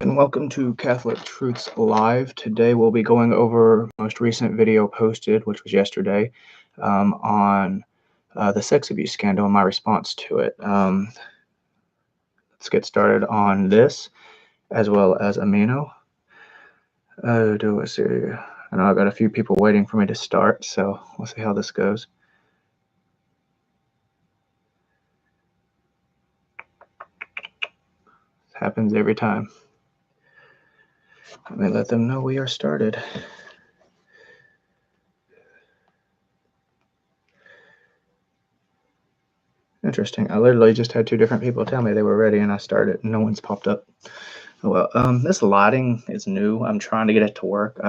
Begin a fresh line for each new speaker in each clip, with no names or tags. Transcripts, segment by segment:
and welcome to Catholic Truths Live. Today we'll be going over the most recent video posted, which was yesterday, on the sex abuse scandal and my response to it. Let's get started on this, as well as Amino. Do I see? I know I've got a few people waiting for me to start, so we'll see how this goes. This happens every time. Let me let them know we are started. Interesting. I literally just had two different people tell me they were ready and I started and no one's popped up. Oh, well, this lighting is new. I'm trying to get it to work.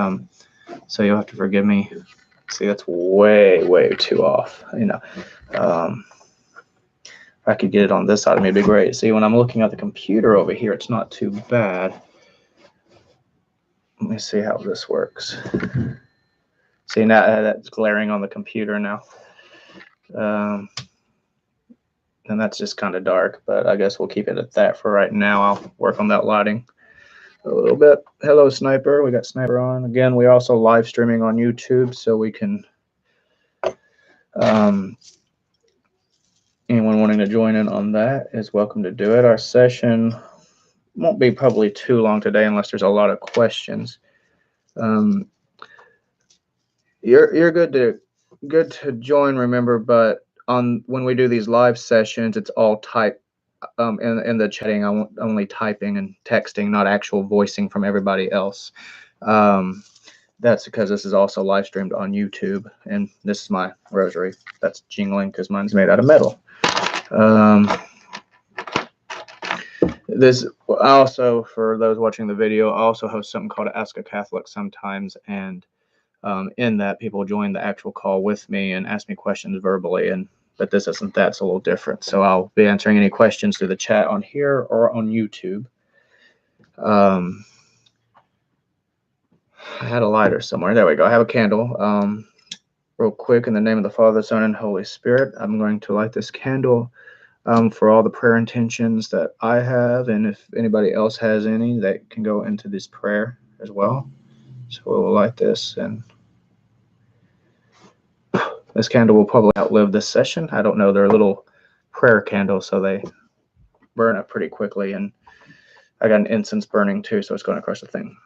So you'll have to forgive me. See, that's way too off. If I could get it on this side of me, it'd be great. See, when I'm looking at the computer over here, it's not too bad. Let me see how this works. See, now that's glaring on the computer now. And that's just kind of dark, but I guess we'll keep it at that for right now. I'll work on that lighting a little bit. Hello, Sniper. We got Sniper on. Again, we're also live streaming on YouTube, so we can, anyone wanting to join in on that is welcome to do it. Our session won't be probably too long today unless there's a lot of questions. You're good to join, remember, but when we do these live sessions, it's all type in the chatting. I'm only typing and texting, not actual voicing from everybody else. That's because this is also live streamed on YouTube, and this is my rosary that's jingling because mine's made out of metal. This also, for those watching the video, I also host something called Ask a Catholic sometimes, and in that, people join the actual call with me and ask me questions verbally, but this isn't that. It's a little different. So I'll be answering any questions through the chat on here or on YouTube. I had a lighter somewhere. There we go. I have a candle. Real quick, in the name of the Father, Son, and Holy Spirit, I'm going to light this candle for all the prayer intentions that I have, and if anybody else has any, that can go into this prayer as well. So we'll light this, and this candle will probably outlive this session. I don't know. They're a little prayer candles, so they burn up pretty quickly, and I got an incense burning too, so it's going across the thing.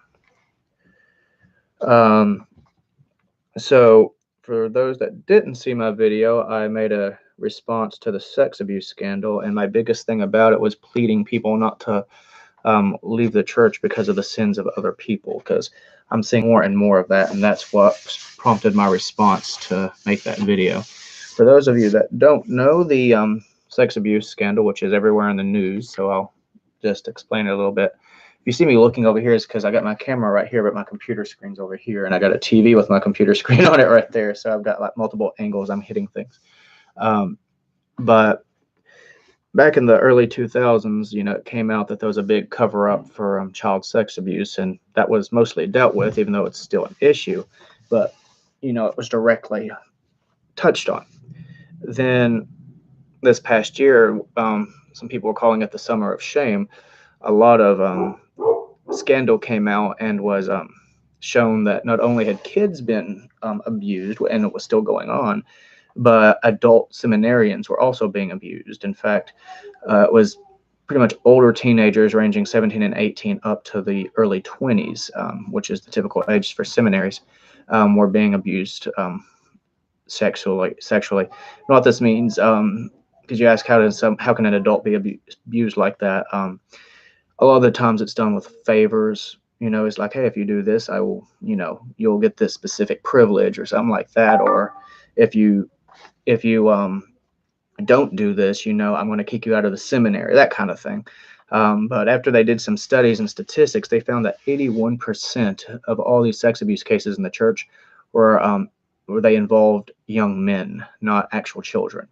So for those that didn't see my video, I made a response to the sex abuse scandal, and my biggest thing about it was pleading people not to leave the church because of the sins of other people, because I'm seeing more and more of that, and that's what prompted my response to make that video. For those of you that don't know the sex abuse scandal, which is everywhere in the news, so I'll just explain it a little bit. If you see me looking over here, it's because I got my camera right here, but my computer screen's over here, and I got a TV with my computer screen on it right there, so I've got like multiple angles I'm hitting things. But back in the early 2000s, it came out that there was a big cover-up for child sex abuse, and that was mostly dealt with, even though it's still an issue. But, it was directly touched on. Then this past year, some people were calling it the Summer of Shame. A lot of scandal came out and was shown that not only had kids been abused, and it was still going on, but adult seminarians were also being abused. In fact, it was pretty much older teenagers ranging 17 and 18 up to the early 20s, which is the typical age for seminaries, were being abused sexually. And what this means, because you ask how can an adult be abused like that? A lot of the times it's done with favors. It's like, hey, if you do this, I will, you'll get this specific privilege or something like that. Or if you don't do this, I'm going to kick you out of the seminary, that kind of thing. But after they did some studies and statistics, they found that 81% of all these sex abuse cases in the church were they involved young men, not actual children.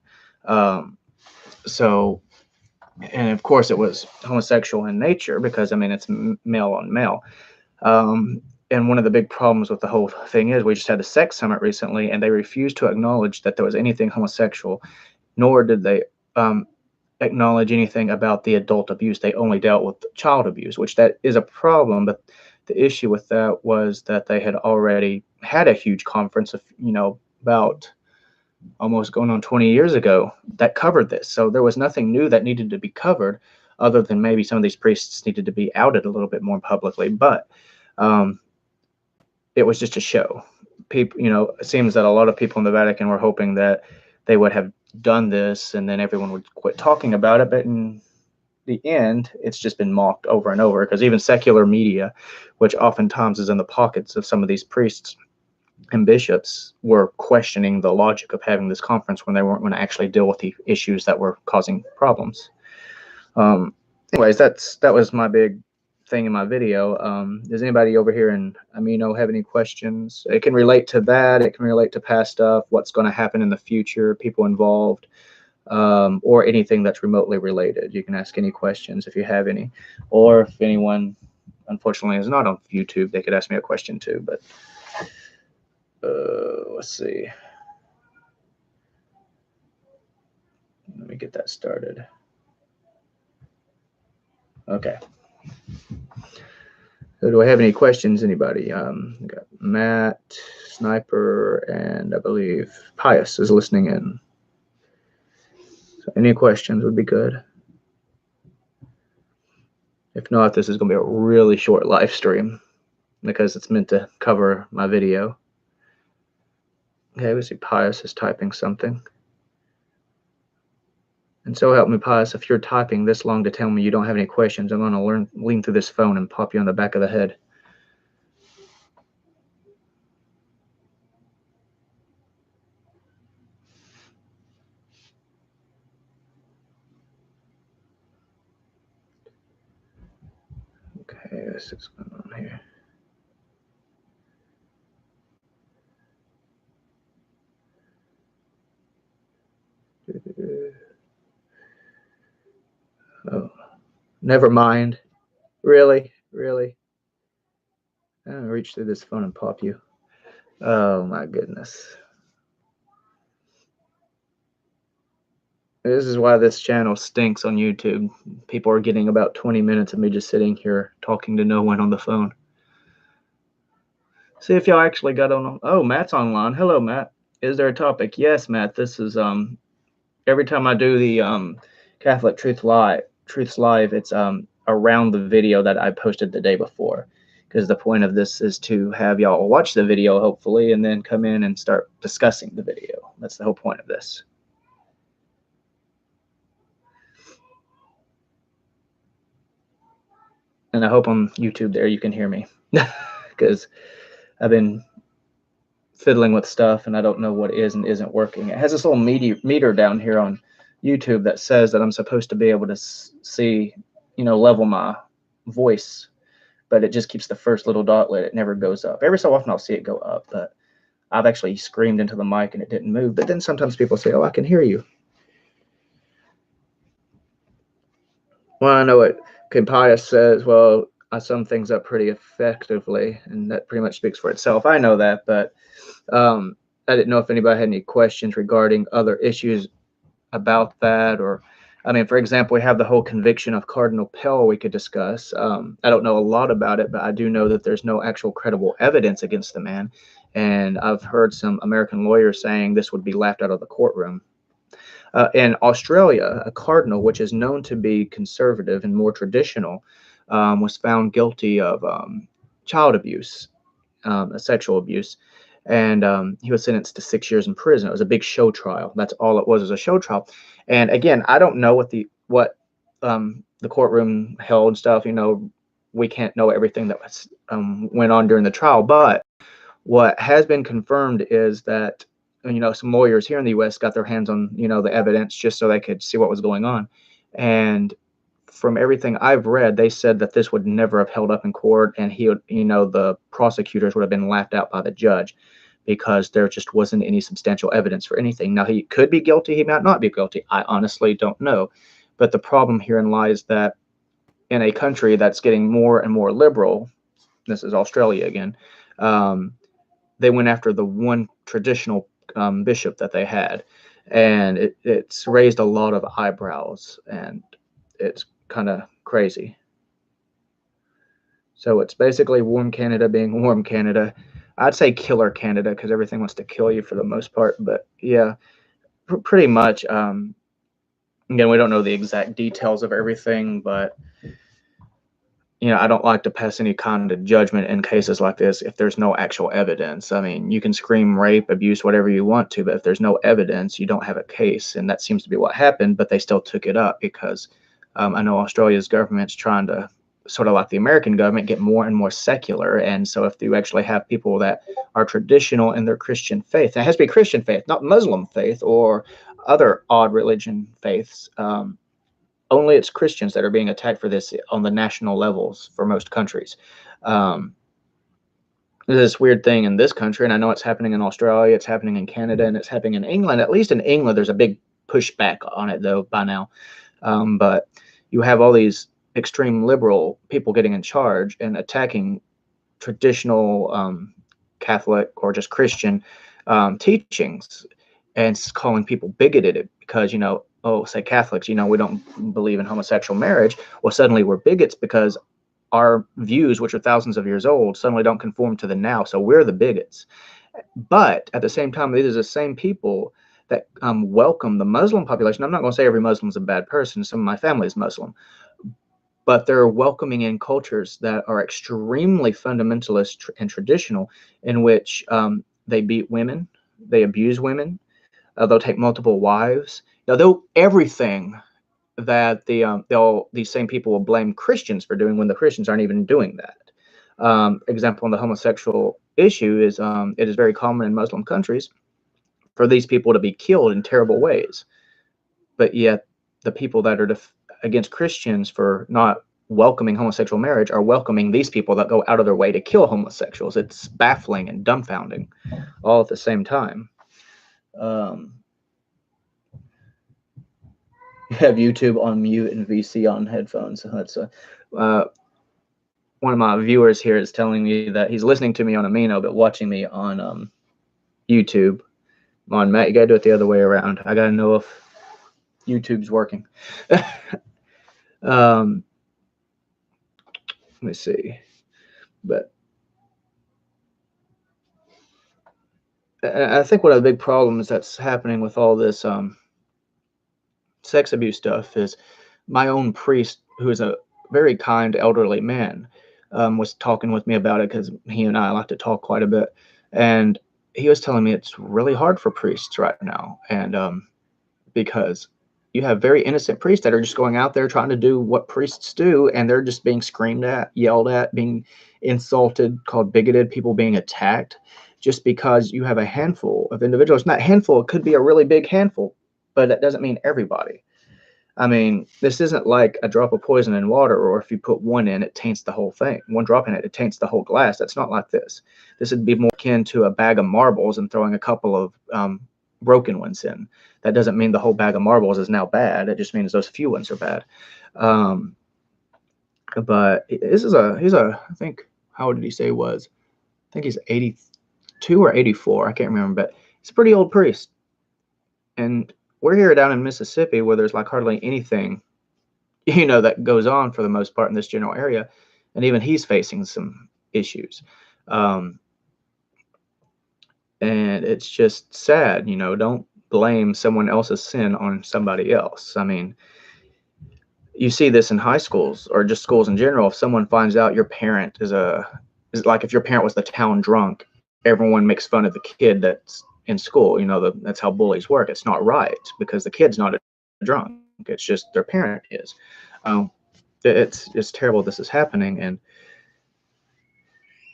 And of course it was homosexual in nature because, it's male on male. And one of the big problems with the whole thing is we just had a sex summit recently, and they refused to acknowledge that there was anything homosexual, nor did they acknowledge anything about the adult abuse. They only dealt with child abuse, which that is a problem. But the issue with that was that they had already had a huge conference of, about almost going on 20 years ago that covered this. So there was nothing new that needed to be covered other than maybe some of these priests needed to be outed a little bit more publicly. But um, it was just a show. People, it seems that a lot of people in the Vatican were hoping that they would have done this and then everyone would quit talking about it. But in the end, it's just been mocked over and over, because even secular media, which oftentimes is in the pockets of some of these priests and bishops, were questioning the logic of having this conference when they weren't going to actually deal with the issues that were causing problems. Anyways, that was my big thing in my video. Does anybody over here in Amino have any questions? It can relate to that. It can relate to past stuff, what's going to happen in the future, people involved, or anything that's remotely related. You can ask any questions if you have any, or if anyone, unfortunately, is not on YouTube, they could ask me a question too. But let's see. Let me get that started. Okay. So do I have any questions, anybody? We got Matt, Sniper, and I believe Pius is listening in. So any questions would be good. If not, this is going to be a really short live stream because it's meant to cover my video. Okay, we see Pius is typing something. And so help me, Pius, if you're typing this long to tell me you don't have any questions, I'm going to lean through this phone and pop you on the back of the head. Okay, this is going on here. Oh, never mind. Really? I'm going to reach through this phone and pop you. Oh, my goodness. This is why this channel stinks on YouTube. People are getting about 20 minutes of me just sitting here talking to no one on the phone. See if y'all actually got on. Oh, Matt's online. Hello, Matt. Is there a topic? Yes, Matt. This is every time I do the Catholic Truths Live, it's around the video that I posted the day before, because the point of this is to have y'all watch the video, hopefully, and then come in and start discussing the video. That's the whole point of this. And I hope on YouTube there you can hear me, because I've been fiddling with stuff and I don't know what is and isn't working. It has this little meter down here on YouTube that says that I'm supposed to be able to see, level my voice, but it just keeps the first little dot lit. It never goes up. Every so often I'll see it go up, but I've actually screamed into the mic and it didn't move. But then sometimes people say, oh, I can hear you. Well, I know what Pius says. Well, I sum things up pretty effectively, and that pretty much speaks for itself. I know that, but I didn't know if anybody had any questions regarding other issues about that. Or, for example, we have the whole conviction of Cardinal Pell we could discuss. I don't know a lot about it, but I do know that there's no actual credible evidence against the man. And I've heard some American lawyers saying this would be laughed out of the courtroom. In Australia, a cardinal, which is known to be conservative and more traditional, was found guilty of child abuse, sexual abuse, and he was sentenced to 6 years in prison. It was a big show trial. That's all it was a show trial. And again, I don't know what the courtroom held and stuff. We can't know everything that was went on during the trial. But what has been confirmed is that some lawyers here in the U.S. got their hands on the evidence just so they could see what was going on. And from everything I've read, they said that this would never have held up in court, and the prosecutors would have been laughed out by the judge because there just wasn't any substantial evidence for anything. Now, he could be guilty, he might not be guilty. I honestly don't know. But the problem herein lies that in a country that's getting more and more liberal, this is Australia again, they went after the one traditional bishop that they had. and it's raised a lot of eyebrows, and it's kind of crazy. So it's basically warm Canada being warm Canada. I'd say killer Canada because everything wants to kill you for the most part. But yeah, pretty much. Again, we don't know the exact details of everything, but I don't like to pass any kind of judgment in cases like this if there's no actual evidence. I mean, you can scream rape, abuse, whatever you want to, but if there's no evidence, you don't have a case. And that seems to be what happened, but they still took it up because I know Australia's government's trying to, sort of like the American government, get more and more secular. And so if you actually have people that are traditional in their Christian faith, and it has to be Christian faith, not Muslim faith or other odd religion faiths. Only it's Christians that are being attacked for this on the national levels for most countries. Um, there's this weird thing in this country, and I know it's happening in Australia, it's happening in Canada, and it's happening in England. At least in England, there's a big pushback on it, though, by now. But you have all these extreme liberal people getting in charge and attacking traditional Catholic or just Christian teachings, and calling people bigoted because, oh, say Catholics, we don't believe in homosexual marriage. Well, suddenly we're bigots because our views, which are thousands of years old, suddenly don't conform to the now. So we're the bigots. But at the same time, these are the same people that welcome the Muslim population. I'm not going to say every Muslim is a bad person. Some of my family is Muslim, but they're welcoming in cultures that are extremely fundamentalist and traditional, in which they beat women, they abuse women, they'll take multiple wives. Now, they'll everything that these same people will blame Christians for doing when the Christians aren't even doing that. Example on the homosexual issue is it is very common in Muslim countries for these people to be killed in terrible ways, but yet the people that are against Christians for not welcoming homosexual marriage are welcoming these people that go out of their way to kill homosexuals. It's baffling and dumbfounding all at the same time. You have YouTube on mute and VC on headphones. So that's one of my viewers here is telling me that he's listening to me on Amino, but watching me on YouTube. Come on, Matt, you gotta do it the other way around. I gotta know if YouTube's working. Let me see. But I think one of the big problems that's happening with all this sex abuse stuff is my own priest, who is a very kind elderly man, was talking with me about it because he and I like to talk quite a bit. And he was telling me it's really hard for priests right now. And because you have very innocent priests that are just going out there trying to do what priests do, and they're just being screamed at, yelled at, being insulted, called bigoted, people being attacked, just because you have a handful of individuals. Not handful, it could be a really big handful, but that doesn't mean everybody. I mean, this isn't like a drop of poison in water, or if you put one in, it taints the whole thing. One drop in it, it taints the whole glass. That's not like this. This would be more akin to a bag of marbles and throwing a couple of broken ones in. That doesn't mean the whole bag of marbles is now bad. It just means those few ones are bad. But he's I think, how old did he say he was? I think he's 82 or 84. I can't remember, but he's a pretty old priest. And we're here down in Mississippi where there's like hardly anything, that goes on for the most part in this general area. And even he's facing some issues. And it's just sad, don't blame someone else's sin on somebody else. I mean, you see this in high schools or just schools in general. If someone finds out your parent is like if your parent was the town drunk, everyone makes fun of the kid that's in school. That's how bullies work. It's not right because the kid's not a drunk. It's just their parent is. It's terrible this is happening. And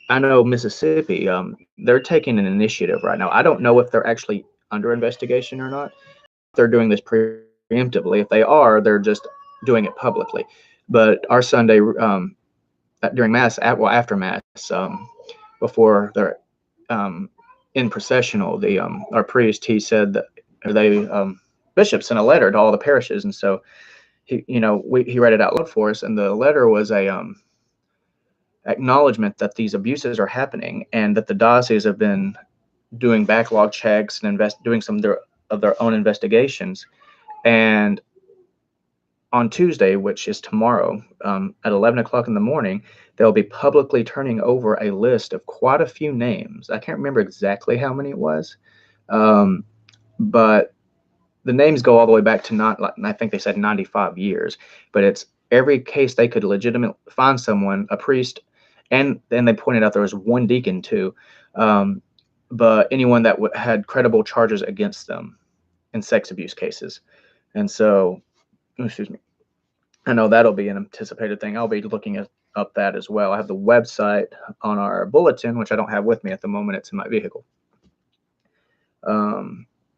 I know Mississippi, they're taking an initiative right now. I don't know if they're actually under investigation or not. They're doing this preemptively. If they are, they're just doing it publicly. But our Sunday, during Mass, after Mass, before they're in processional, our priest, he said that bishop sent a letter to all the parishes, and so he read it out loud for us, and the letter was a acknowledgement that these abuses are happening and that the diocese have been doing backlog checks and doing some of their of their own investigations. And on Tuesday, which is tomorrow, at 11 o'clock in the morning, they'll be publicly turning over a list of quite a few names. I can't remember exactly how many it was, um, but the names go all the way back to not, like, I think they said 95 years, but it's every case they could legitimately find someone, a priest, and then they pointed out there was one deacon too, um, but anyone that had credible charges against them in sex abuse cases. And so, excuse me, I know that'll be an anticipated thing. I'll be looking up that as well. I have the website on our bulletin, which I don't have with me at the moment. It's in my vehicle.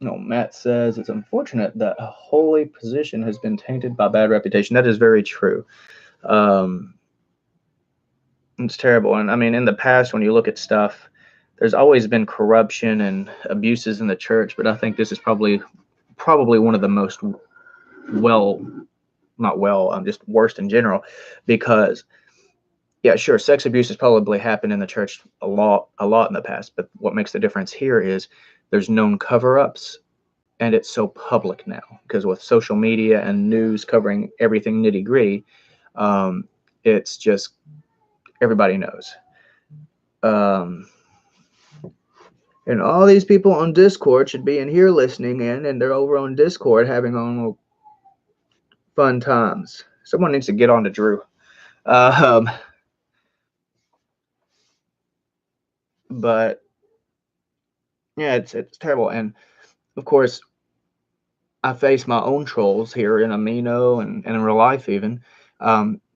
No, Matt says it's unfortunate that a holy position has been tainted by bad reputation. That is very true. It's terrible. And I mean, in the past, when you look at stuff, there's always been corruption and abuses in the church, but I think this is probably one of the most just worst in general, because yeah, sure, sex abuse has probably happened in the church a lot in the past, but what makes the difference here is there's known cover-ups, and it's so public now because with social media and news covering everything nitty-gritty, it's just everybody knows. And all these people on Discord should be in here listening in, and they're over on Discord having on fun times. Someone needs to get on to Drew. But yeah, it's terrible. And of course, I face my own trolls here in Amino and in real life even.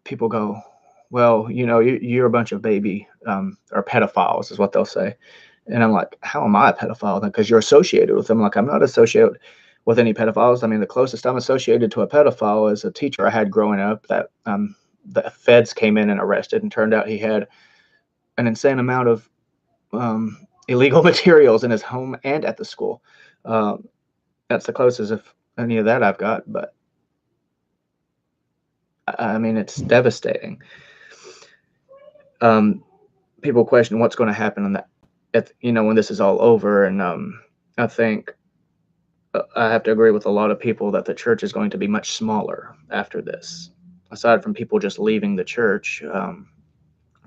People go, well, you're a bunch of baby or pedophiles is what they'll say. And I'm like, how am I a pedophile then? Because you're associated with them. Like, I'm not associated with any pedophiles. I mean, the closest I'm associated to a pedophile is a teacher I had growing up that the feds came in and arrested, and turned out he had an insane amount of illegal materials in his home and at the school. That's the closest of any of that I've got, but I mean, it's devastating. People question what's going to happen on that, when this is all over, and I think I have to agree with a lot of people that the church is going to be much smaller after this. Aside from people just leaving the church,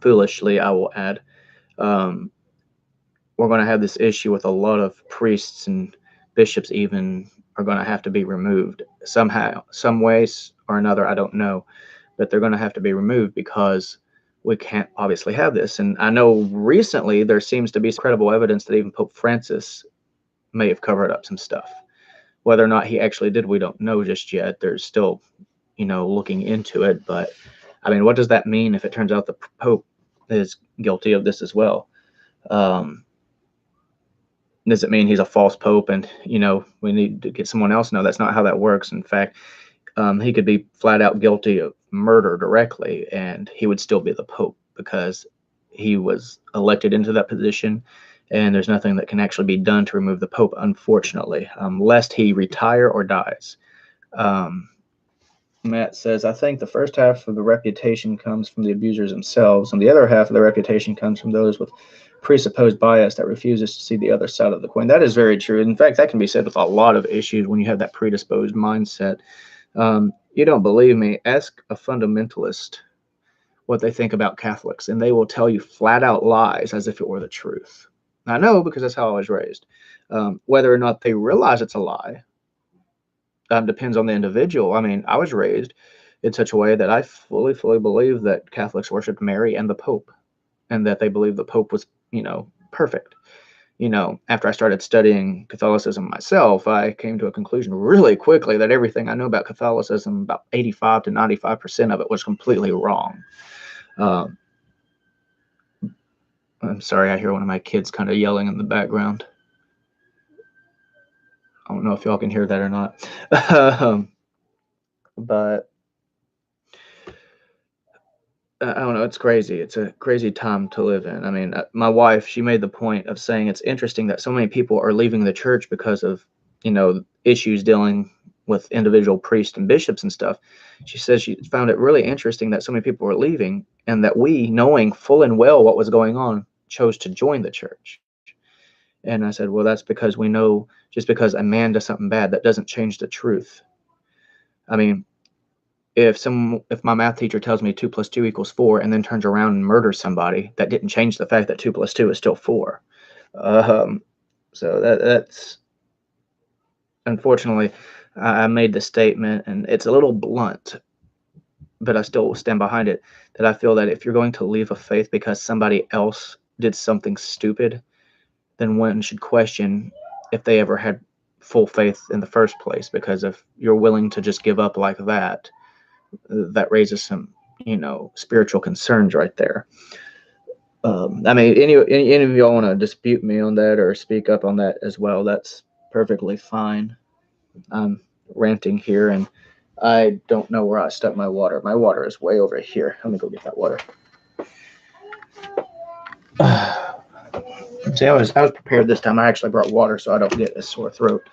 foolishly, I will add, we're going to have this issue with a lot of priests and bishops even are going to have to be removed somehow, some ways or another. I don't know, but they're going to have to be removed because we can't obviously have this. And I know recently there seems to be credible evidence that even Pope Francis may have covered up some stuff. Whether or not he actually did, we don't know just yet. There's still, looking into it. But I mean, what does that mean if it turns out the Pope is guilty of this as well? Does it mean he's a false pope and, we need to get someone else? No, that's not how that works. In fact, he could be flat out guilty of murder directly, and he would still be the pope because he was elected into that position, and there's nothing that can actually be done to remove the pope, unfortunately, lest he retire or dies. Matt says, I think the first half of the reputation comes from the abusers themselves, and the other half of the reputation comes from those with presupposed bias that refuses to see the other side of the coin. That is very true. In fact, that can be said with a lot of issues when you have that predisposed mindset. You don't believe me? Ask a fundamentalist what they think about Catholics, and they will tell you flat out lies as if it were the truth. I know, because that's how I was raised. Whether or not they realize it's a lie depends on the individual. I mean, I was raised in such a way that I fully believe that Catholics worshiped Mary and the Pope, and that they believed the Pope was, perfect. After I started studying Catholicism myself, I came to a conclusion really quickly that everything I know about Catholicism, about 85 to 95% of it, was completely wrong. I'm sorry, I hear one of my kids kind of yelling in the background. I don't know if y'all can hear that or not. But I don't know. It's crazy. It's a crazy time to live in. I mean, my wife, she made the point of saying it's interesting that so many people are leaving the church because of, issues dealing with individual priests and bishops and stuff. She says she found it really interesting that so many people were leaving, and that we, knowing full and well what was going on, chose to join the church. And I said, well, that's because we know just because a man does something bad, that doesn't change the truth. I mean, if my math teacher tells me 2 + 2 = 4 and then turns around and murders somebody, that didn't change the fact that 2 + 2 is still 4. Um, so that's unfortunately, I made the statement, and it's a little blunt, but I still stand behind it. That I feel that if you're going to leave a faith because somebody else did something stupid, then one should question if they ever had full faith in the first place. Because if you're willing to just give up like that, that raises some, spiritual concerns right there. I mean, any of y'all want to dispute me on that or speak up on that as well? That's perfectly fine. I'm ranting here, and I don't know where I stuck my water. My water is way over here. Let me go get that water. See, I was prepared this time. I actually brought water so I don't get a sore throat.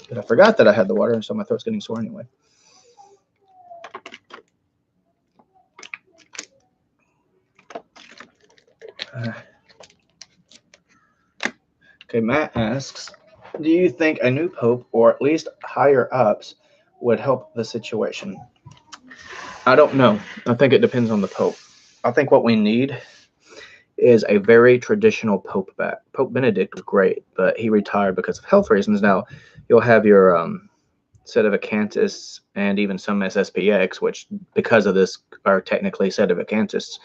But I forgot that I had the water, and so my throat's getting sore anyway. Okay, Matt asks, do you think a new pope, or at least higher ups, would help the situation? I don't know. I think it depends on the pope. I think what we need is a very traditional pope back. Pope Benedict was great, but he retired because of health reasons. Now, you'll have your sedevacantists and even some SSPX, which because of this are technically sedevacantists.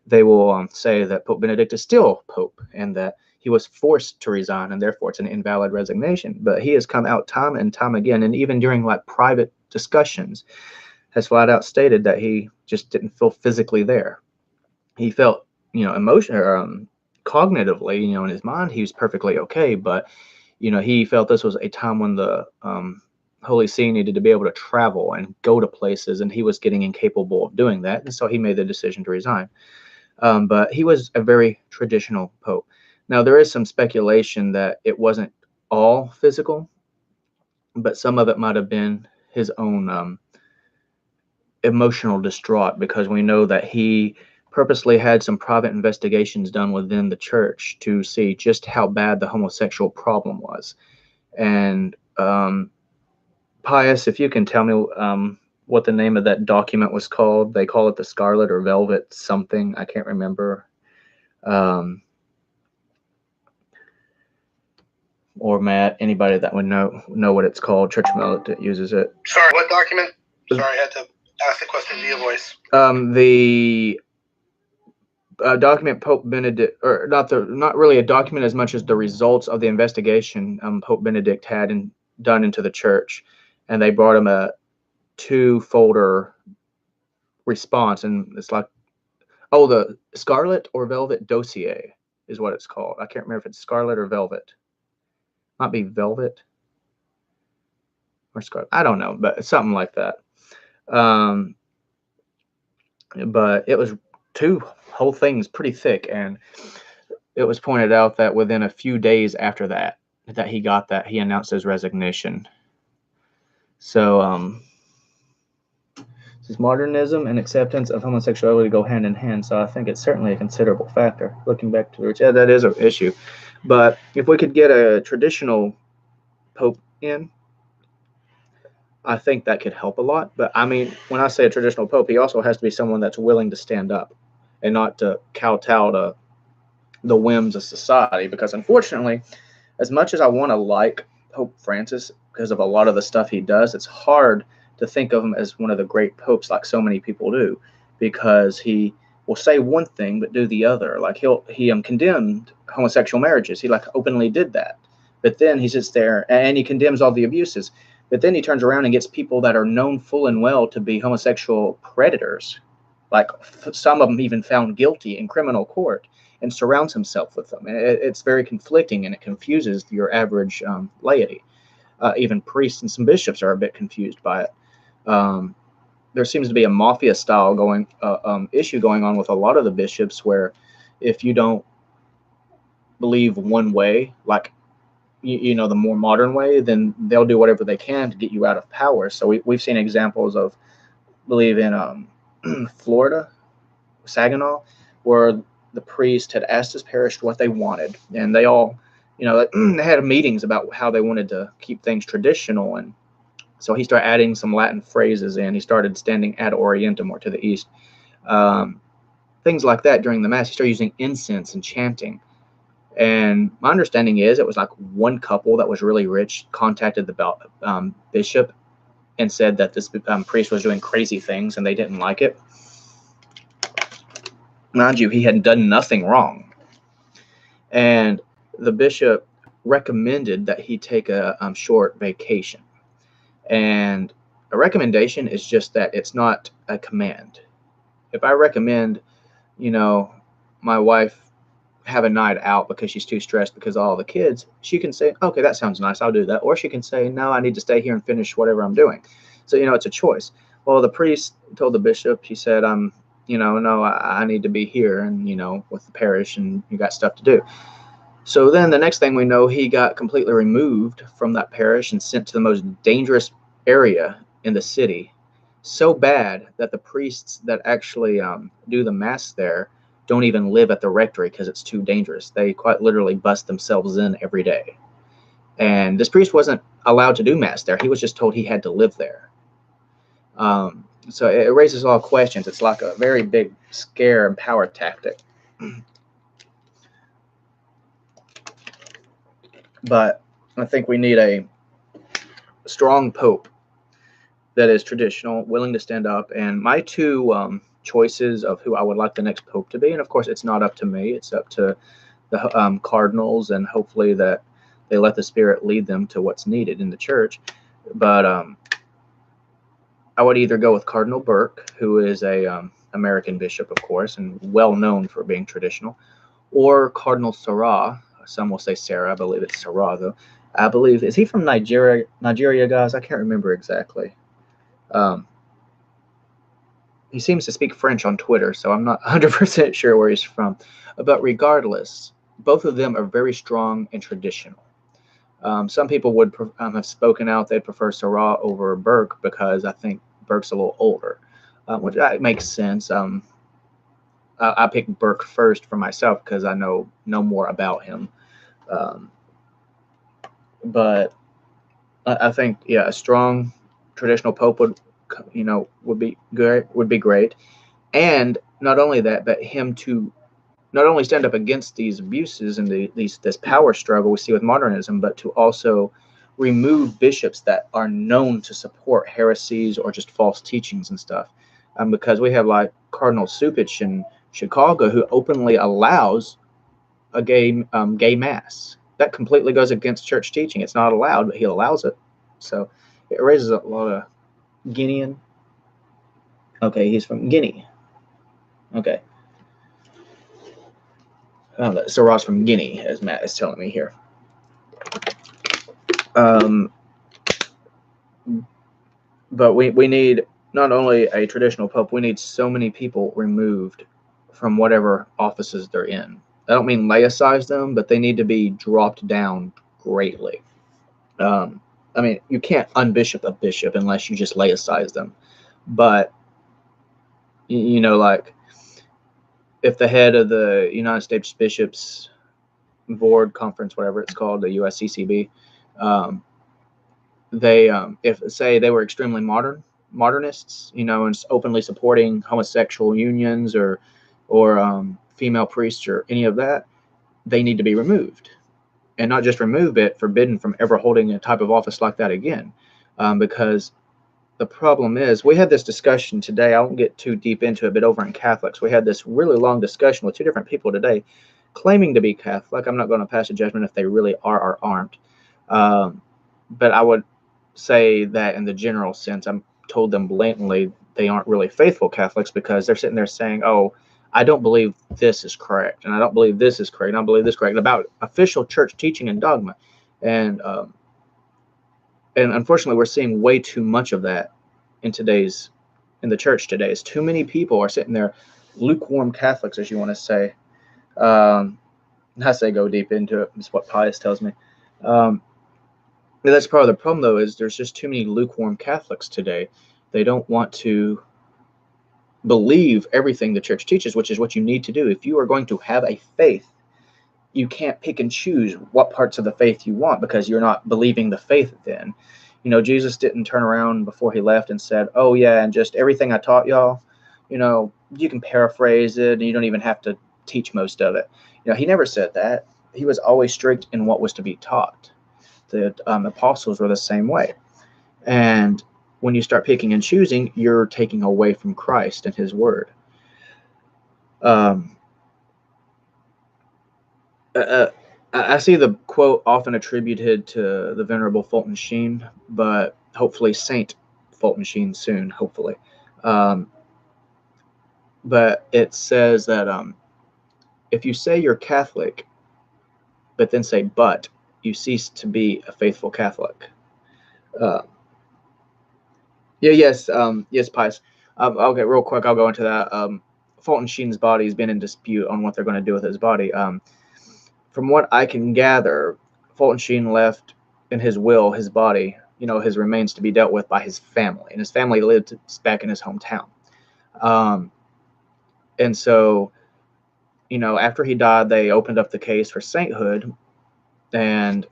They will say that Pope Benedict is still pope and that he was forced to resign and therefore it's an invalid resignation. But he has come out time and time again, and even during like private discussions, has flat out stated that he just didn't feel physically there. He felt, emotionally or cognitively, in his mind, he was perfectly okay, but he felt this was a time when the Holy See needed to be able to travel and go to places, and he was getting incapable of doing that, and so he made the decision to resign. But he was a very traditional pope. Now, there is some speculation that it wasn't all physical, but some of it might have been his own emotional distraught, because we know that he purposely had some private investigations done within the church to see just how bad the homosexual problem was. And Pius, if you can tell me what the name of that document was called. They call it the Scarlet or Velvet something. I can't remember. Or Matt, anybody that would know what it's called. Church Militant uses it.
Sorry, what document? Sorry, I had to ask the question via voice.
The document Pope Benedict, or not really a document as much as the results of the investigation Pope Benedict had done into the church, and they brought him a 2-folder response, and it's like, the Scarlet or Velvet dossier is what it's called. I can't remember if it's Scarlet or Velvet. Might be Velvet or Scarlet. I don't know, but something like that. But it was 2 whole things, pretty thick, and it was pointed out that within a few days after that he got that, he announced his resignation. So does modernism and acceptance of homosexuality go hand in hand? So I think it's certainly a considerable factor. Looking back to the roots, yeah, that is an issue. But if we could get a traditional pope in, I think that could help a lot. But I mean, when I say a traditional pope, he also has to be someone that's willing to stand up and not to kowtow to the whims of society. Because unfortunately, as much as I want to like Pope Francis because of a lot of the stuff he does, it's hard to think of him as one of the great popes like so many people do, because he will say one thing but do the other. Like he condemned homosexual marriages. He like openly did that. But then he sits there and he condemns all the abuses. But then he turns around and gets people that are known full and well to be homosexual predators, like some of them even found guilty in criminal court, and surrounds himself with them. It's very conflicting, and it confuses your average laity. Even priests and some bishops are a bit confused by it. There seems to be a mafia-style issue going on with a lot of the bishops, where if you don't believe one way, like the more modern way, then they'll do whatever they can to get you out of power. So we've seen examples of, I believe in Florida, Saginaw, where the priest had asked his parish what they wanted, and they all, they had meetings about how they wanted to keep things traditional. And so he started adding some Latin phrases in. He started standing ad orientem, or to the east. Things like that during the Mass. He started using incense and chanting. And my understanding is it was like one couple that was really rich contacted the bishop and said that this priest was doing crazy things and they didn't like it. Mind you, he had done nothing wrong. And the bishop recommended that he take a short vacation. And a recommendation is just that it's not a command. If I recommend, my wife have a night out because she's too stressed because of all the kids, she can say, okay, that sounds nice, I'll do that. Or she can say, no, I need to stay here and finish whatever I'm doing. So, it's a choice. Well, the priest told the bishop, he said, no, I need to be here and, with the parish, and you got stuff to do. So then the next thing we know, he got completely removed from that parish and sent to the most dangerous area in the city. So bad that the priests that actually do the Mass there don't even live at the rectory because it's too dangerous. They quite literally bust themselves in every day. And this priest wasn't allowed to do Mass there. He was just told he had to live there. So it raises a lot of questions. It's like a very big scare and power tactic. But I think we need a strong pope that is traditional, willing to stand up. And my two choices of who I would like the next pope to be, and of course it's not up to me, it's up to the cardinals, and hopefully that they let the Spirit lead them to what's needed in the church. But I would either go with Cardinal Burke, who is a American bishop, of course, and well known for being traditional, or Cardinal Sarah. Some will say Sarah. I believe it's Sarah, though. I believe, is he from Nigeria, guys? I can't remember exactly. He seems to speak French on Twitter, so I'm not 100% sure where he's from. But regardless, both of them are very strong and traditional. Some people would have spoken out they'd prefer Sarah over Burke because I think Burke's a little older, which makes sense. I picked Burke first for myself because I know more about him. But I think, a strong traditional pope would be great. And not only that, but him to not only stand up against these abuses and this power struggle we see with modernism, but to also remove bishops that are known to support heresies or just false teachings and stuff. Because we have like Cardinal Supich in Chicago, who openly allows a gay mass. That completely goes against church teaching. It's not allowed, but he allows it. So it raises a lot of Guinean. Okay, he's from Guinea. Okay. Sarah's from Guinea, as Matt is telling me here. But we need not only a traditional pope, we need so many people removed from whatever offices they're in. I don't mean laicize them, but they need to be dropped down greatly. I mean, you can't unbishop a bishop unless you just laicize them. But, like if the head of the United States Bishops Board Conference, whatever it's called, the USCCB, if say they were extremely modernists, and openly supporting homosexual unions or female priests or any of that, they need to be removed. And not just removed, but forbidden from ever holding a type of office like that again. Because the problem is, we had this discussion today. I won't get too deep into it, but over in Catholics, we had this really long discussion with two different people today claiming to be Catholic. I'm not going to pass a judgment if they really are or aren't. But I would say that in the general sense, I told them blatantly they aren't really faithful Catholics, because they're sitting there saying, oh, I don't believe this is correct, and I don't believe this is correct, and I don't believe this is correct, about official church teaching and dogma. And unfortunately, we're seeing way too much of that in the church today. It's too many people are sitting there, lukewarm Catholics, as you want to say. I say go deep into it. It's what Pius tells me. That's part of the problem, though, is there's just too many lukewarm Catholics today. They don't want to believe everything the church teaches, which is what you need to do. If you are going to have a faith, you can't pick and choose what parts of the faith you want because you're not believing the faith then. Jesus didn't turn around before he left and said, "Oh yeah, and just everything I taught y'all, you can paraphrase it and you don't even have to teach most of it." He never said that. He was always strict in what was to be taught. The apostles were the same way. And when you start picking and choosing, you're taking away from Christ and his word. Um, I see the quote often attributed to the Venerable Fulton Sheen, but hopefully Saint Fulton Sheen soon, hopefully. Um, but it says that if you say you're Catholic, but then say but, you cease to be a faithful Catholic. Uh, yes, Pies. Okay, real quick, I'll go into that. Fulton Sheen's body has been in dispute on what they're going to do with his body. From what I can gather, Fulton Sheen left in his will his body, his remains to be dealt with by his family, and his family lived back in his hometown. Um, and so, after he died, they opened up the case for sainthood, and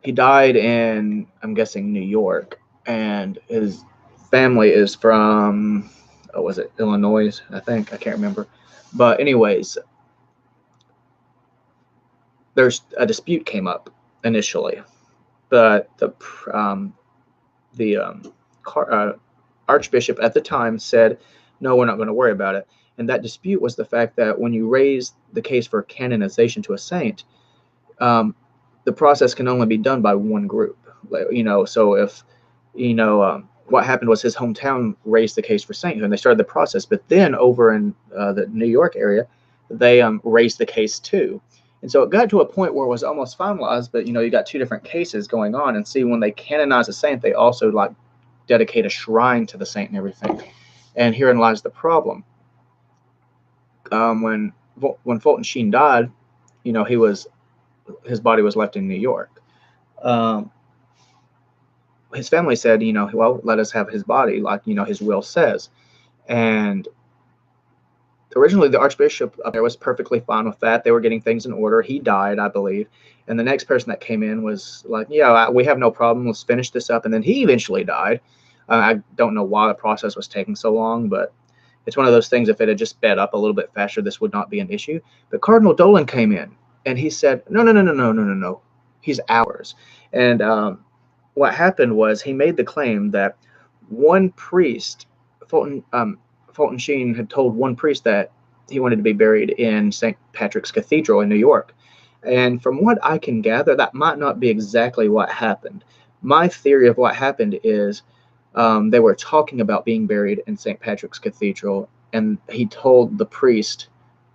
he died in, I'm guessing, New York, and his family is from, oh, was it Illinois? I think I can't remember, but anyways, there's a dispute came up initially, but the archbishop at the time said, "No, we're not going to worry about it." And that dispute was the fact that when you raise the case for canonization to a saint, the process can only be done by one group. So if what happened was his hometown raised the case for sainthood, and they started the process. But then over in the New York area, they raised the case too. And so it got to a point where it was almost finalized, but you got two different cases going on. And see, when they canonize a saint, they also dedicate a shrine to the saint and everything. And herein lies the problem. When Fulton Sheen died, his body was left in New York. Um, his family said, well, let us have his body, like his will says. And originally, the archbishop up there was perfectly fine with that. They were getting things in order. He died, I believe. And the next person that came in was like, yeah, we have no problem. Let's finish this up. And then he eventually died. I don't know why the process was taking so long, but it's one of those things. If it had just sped up a little bit faster, this would not be an issue. But Cardinal Dolan came in and he said, no, no, no, no, no, no, no, no. He's ours. And what happened was he made the claim that one priest, Fulton Sheen, had told one priest that he wanted to be buried in St. Patrick's Cathedral in New York. And from what I can gather, that might not be exactly what happened. My theory of what happened is they were talking about being buried in St. Patrick's Cathedral, and he told the priest,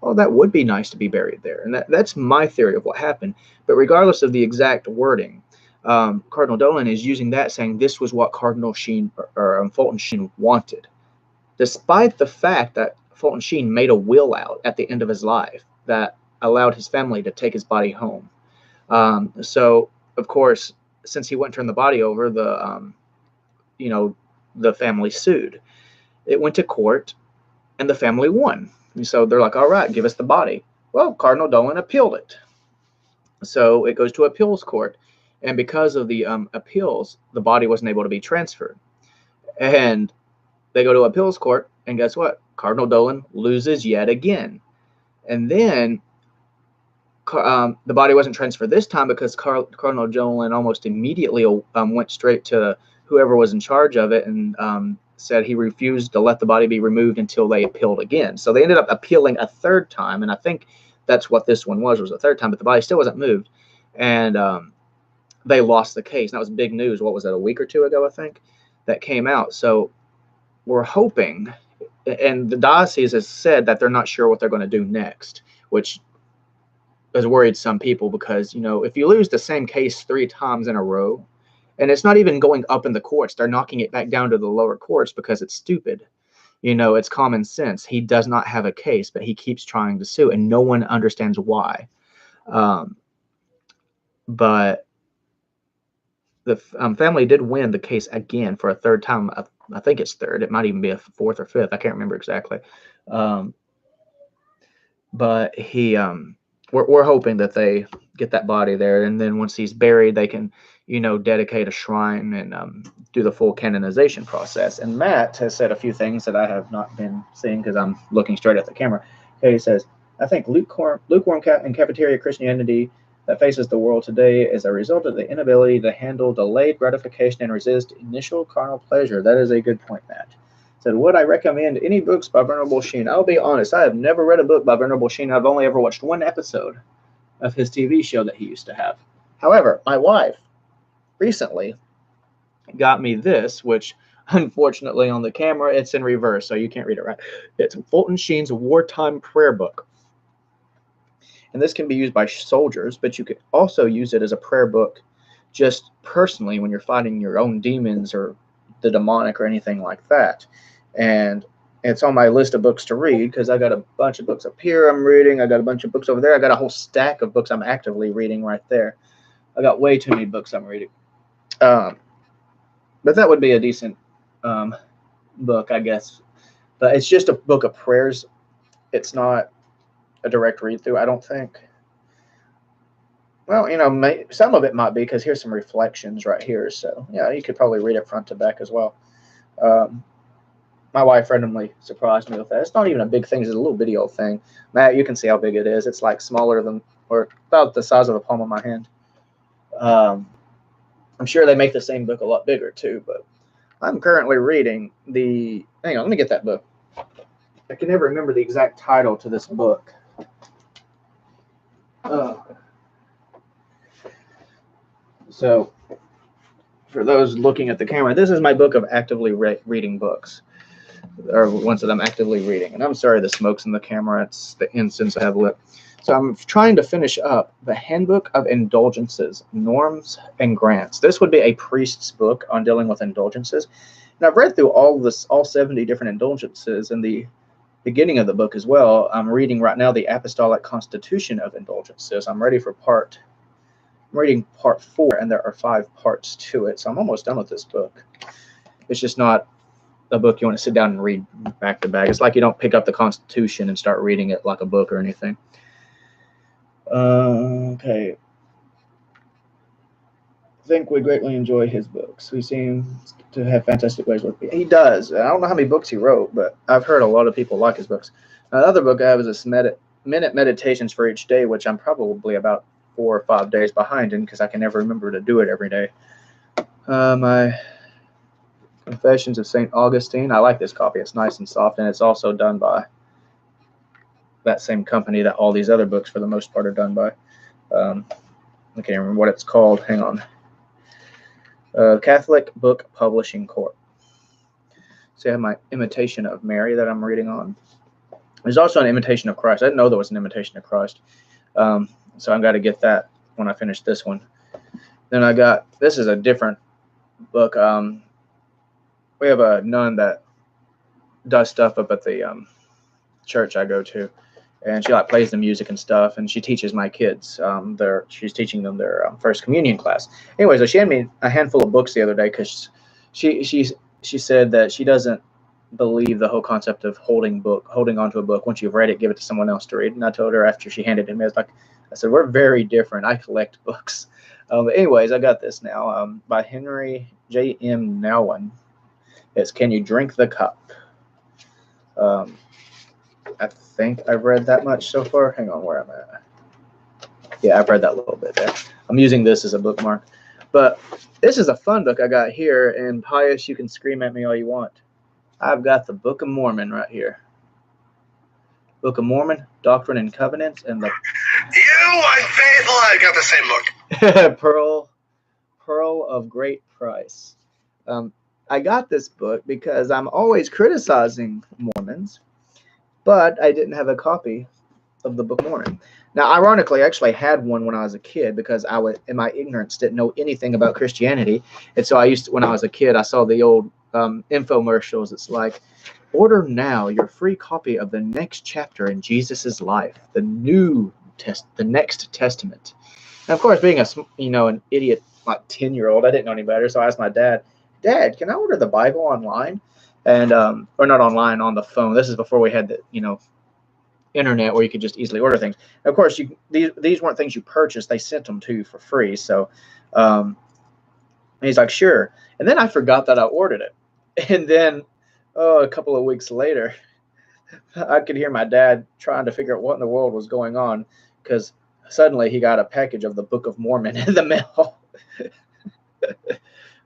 "Oh, that would be nice to be buried there." And that's my theory of what happened. But regardless of the exact wording, Cardinal Dolan is using that, saying this was what Cardinal Sheen or Fulton Sheen wanted, despite the fact that Fulton Sheen made a will out at the end of his life that allowed his family to take his body home. So, of course, since he wouldn't turn the body over, the family sued. It went to court, and the family won. And so they're like, all right, give us the body. Well, Cardinal Dolan appealed it. So it goes to appeals court. And because of the appeals, the body wasn't able to be transferred. And they go to appeals court, and guess what? Cardinal Dolan loses yet again. And then the body wasn't transferred this time because Cardinal Dolan almost immediately went straight to whoever was in charge of it and said he refused to let the body be removed until they appealed again. So they ended up appealing a third time, and I think that's what this one was a third time, but the body still wasn't moved. And they lost the case. And that was big news. What was that, a week or two ago, I think, that came out. So we're hoping, and the diocese has said that they're not sure what they're going to do next, which has worried some people because, if you lose the same case 3 times in a row, and it's not even going up in the courts, they're knocking it back down to the lower courts because it's stupid. It's common sense. He does not have a case, but he keeps trying to sue, and no one understands why. But the family did win the case again for a third time. I think it's third. It might even be a fourth or fifth. I can't remember exactly. But he we're hoping that they get that body there, and then once he's buried, they can, dedicate a shrine and do the full canonization process. And Matt has said a few things that I have not been seeing because I'm looking straight at the camera. Okay, he says, I think lukewarm and cafeteria Christianity that faces the world today is a result of the inability to handle delayed gratification and resist initial carnal pleasure. That is a good point, Matt. Said, would I recommend any books by Venerable Sheen? I'll be honest, I have never read a book by Venerable Sheen. I've only ever watched one episode of his TV show that he used to have. However, my wife recently got me this, which unfortunately on the camera it's in reverse, so you can't read it right. It's Fulton Sheen's Wartime Prayer Book. And this can be used by soldiers, but you could also use it as a prayer book just personally when you're fighting your own demons or the demonic or anything like that. And it's on my list of books to read because I got a bunch of books up here I'm reading. I got a bunch of books over there. I got a whole stack of books I'm actively reading right there. I got way too many books I'm reading. But that would be a decent book, I guess. But it's just a book of prayers. It's not a direct read through, I don't think. Well, some of it might be because here's some reflections right here. So, yeah, you could probably read it front to back as well. My wife randomly surprised me with that. It's not even a big thing. It's a little bitty old thing. Matt, you can see how big it is. It's like smaller than, or about the size of the palm of my hand. I'm sure they make the same book a lot bigger too, but I'm currently reading the, hang on, let me get that book. I can never remember the exact title to this book. So, for those looking at the camera, this is my book of actively reading books, or ones that I'm actively reading. And I'm sorry the smoke's in the camera. It's the incense I have lit. So I'm trying to finish up the Handbook of Indulgences, Norms and Grants. This would be a priest's book on dealing with indulgences. And I've read through all 70 different indulgences in the beginning of the book as well. I'm reading right now the Apostolic Constitution of Indulgences. I'm ready for I'm reading part 4, and there are 5 parts to it. So I'm almost done with this book. It's just not a book you want to sit down and read back to back. It's like you don't pick up the Constitution and start reading it like a book or anything. Okay. I think we greatly enjoy his books. He seems to have fantastic ways with people. He does. I don't know how many books he wrote, but I've heard a lot of people like his books. Another book I have is this Minute Meditations for Each Day, which I'm probably about 4 or 5 days behind in because I can never remember to do it every day. My Confessions of St. Augustine. I like this copy. It's nice and soft, and it's also done by that same company that all these other books for the most part are done by. I can't remember what it's called. Hang on. Catholic Book Publishing Corp. So I have my Imitation of Mary that I'm reading on. There's also an Imitation of Christ. I didn't know there was an Imitation of Christ. So I've got to get that when I finish this one. Then I got, this is a different book. We have a nun that does stuff up at the church I go to, and she plays the music and stuff, and she teaches my kids. She's teaching them their first communion class. Anyway, so she had me a handful of books the other day because she said that she doesn't believe the whole concept of holding on to a book. Once you've read it, give it to someone else to read. And I told her after she handed it to me, I said, we're very different. I collect books. But anyways, I got this now by Henry J.M. Nouwen. It's Can You Drink the Cup? I think I've read that much so far. Hang on where I'm at. Yeah, I've read that a little bit there. I'm using this as a bookmark. But this is a fun book I got here. And Pius, you can scream at me all you want. I've got the Book of Mormon right here. Book of Mormon, Doctrine and Covenants, and the
You unfaithful. I got the same book.
Pearl of Great Price. I got this book because I'm always criticizing Mormons, but I didn't have a copy of the Book of Mormon. Now, ironically, I actually had one when I was a kid because I was, in my ignorance, didn't know anything about Christianity. And so when I was a kid, I saw the old infomercials. It's like, order now your free copy of the next chapter in Jesus's life, the next testament. And of course, being an idiot, like 10-year-old, I didn't know any better. So I asked my dad, can I order the Bible online? And or not online, on the phone. This is before we had the internet where you could just easily order things. Of course, these weren't things you purchased; they sent them to you for free. So, and he's like, sure. And then I forgot that I ordered it, and then a couple of weeks later, I could hear my dad trying to figure out what in the world was going on because suddenly he got a package of the Book of Mormon in the mail.